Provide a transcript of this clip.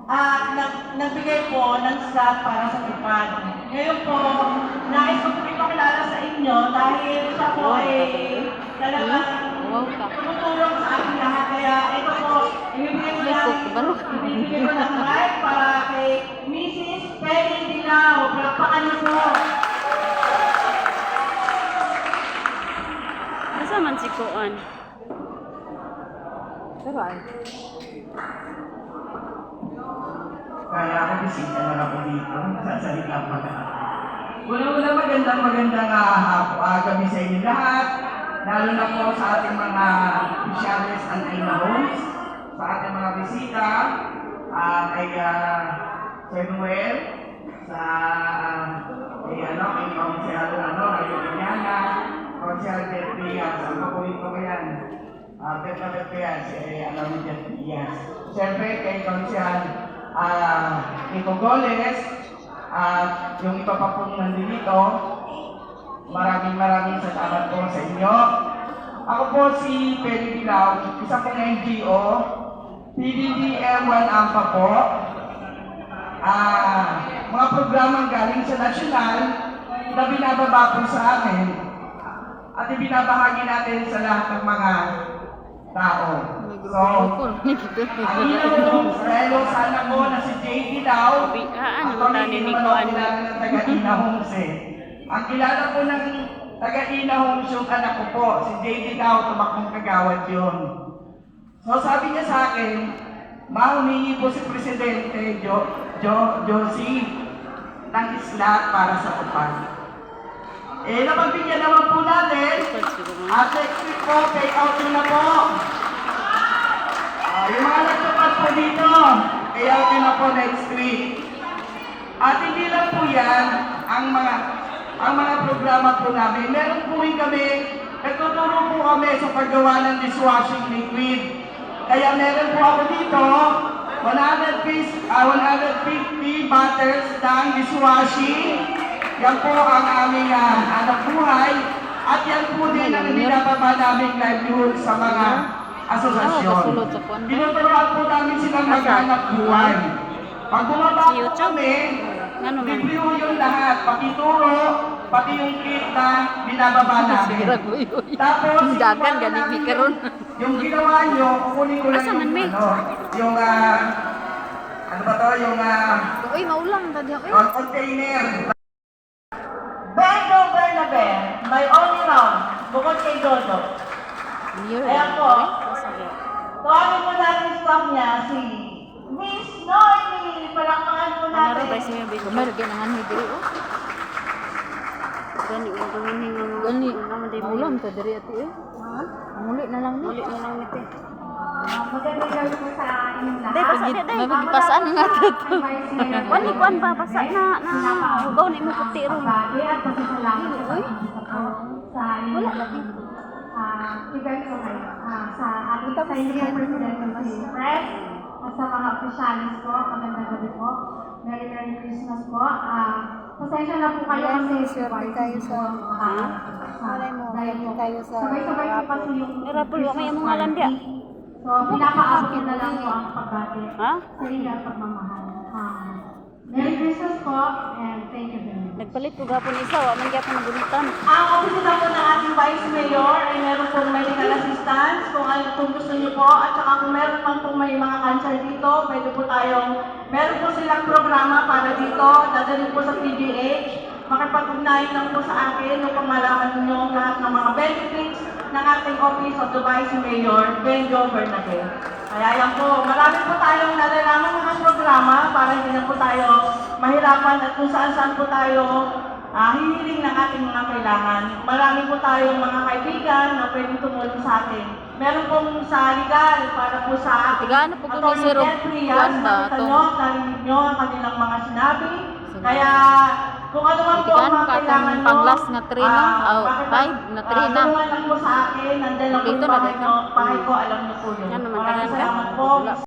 nagbigay po ng slot para sa TUPAD. Ngayon po, nais ko po ipakilala sa inyo dahil siya po ay talagang tumutulong sa aking lahat. Kaya ito po, ibibigay ko ng mic para kay Mrs. Penny Dilaw. Palakpakan niyo po. Asa man si Kuan? Saray. Kaya ako bisita na ako dito. Sasalita pa na. Una-una magandang gabi sa inyo lahat. Lalo na po sa ating mga opisyalis and homes, sa ating mga bisita, kay Sir Noel, kay Council Rayo Viñana, Council Del Pias, ang pakulit ko yan. Petra Del Pias, alam mo Del Pias. Siyempre kay Council Nico Goles, at yung iba pa pong nandito, maraming salamat po sa inyo. Ako po si Penny Dilaw, isa pong NGO, PDDM1 AMPA po. Mga programang galing sa nasyonal na binababa po sa amin at ibinabahagi natin sa lahat ng mga tao. So, ang inyong relo sana po na si JD daw, ang pamilya naman ng taga-Ina Homes Ang kilala po ng taga-Ina Homes yung anak ko po, si JD daw, tumakbong kagawad yun. So sabi niya sa akin, humingi po si Presidente Josie ng slot para sa TUPAD. Napagbigyan naman po natin, at next week po, payout nyo na po. Yung mga nagtupad po dito, payout nyo na po next week. At hindi lang po yan, ang mga programa po namin. Meron po kami, nagtuturo po kami sa paggawa ng dishwashing liquid. Kaya meron po ako dito, 150 bottles ng dishwashing. Yan po ang aming anak buhay. At yan po din ang binababa naming livelihood sa mga asosasyon. Tinuturuan po namin silang maghanap buhay. Pag bumaba po kami, bibliho yung lahat, pati turo, pati yung kit na binababa namin. Tapos, yung ginawa nyo, kukunin ko lang yung container. Benjo Bernabe, my only round, bukod kay Dodo. Ayan po. Tuwanin mo natin staff niya, si Miss Noemi. Palakpakan po natin. Ulam ta dari ati eh. Muli na lang ni. Magandang gabi po sa inyong lahat. Mabigpasaan nga to. Wani kuan ba basa na hugaw ni mo puti ron. At pasasalamat sa inyong event ko ngayon. Sa ating sa inyong President ng Press at sa mga opisyalis po, magandang gabi po. Merry Christmas po. Pasensya na po kayo kasi tayo sa sabay-sabay po kasi yung may mga landia. So, pinakaabot na lang po ang pagbati sa inyo at pagmamahal. Merry Christmas po, and thank you very much. Nagpalit ko gapon isa, wa man gyapon nagulitan. Ang opisina po ng ating Vice Mayor ay meron pong medical assistance kung gusto niyo po. At saka kung meron man pong may mga cancer dito, pwede po meron po silang programa para dito, dadalhin po sa PGH. Makipag-ugnayan lang po sa akin upang malaman niyo lahat ng mga benefits ng ating Office of the Vice Mayor, Benjo Bernabe. Kaya yan po, marami po tayong nalalaman mga programa para hindi na po tayo mahirapan at kung saan-saan po tayo hihiling ng ating mga kailangan. Marami po tayong mga kaibigan na pwedeng tumulong sa atin. Meron pong sa legal para po sa ating Atty. Jeffrey Yas, nakita nyo, narinig nyo ang kanilang mga sinabi. Kaya kung ano man po ang mga kailangan nyo, panglas nga trino, 5 na trina. tulungan lang po sa akin, nandiyan lang po yung bahay ko, alam nyo po yun. Maraming salamat po.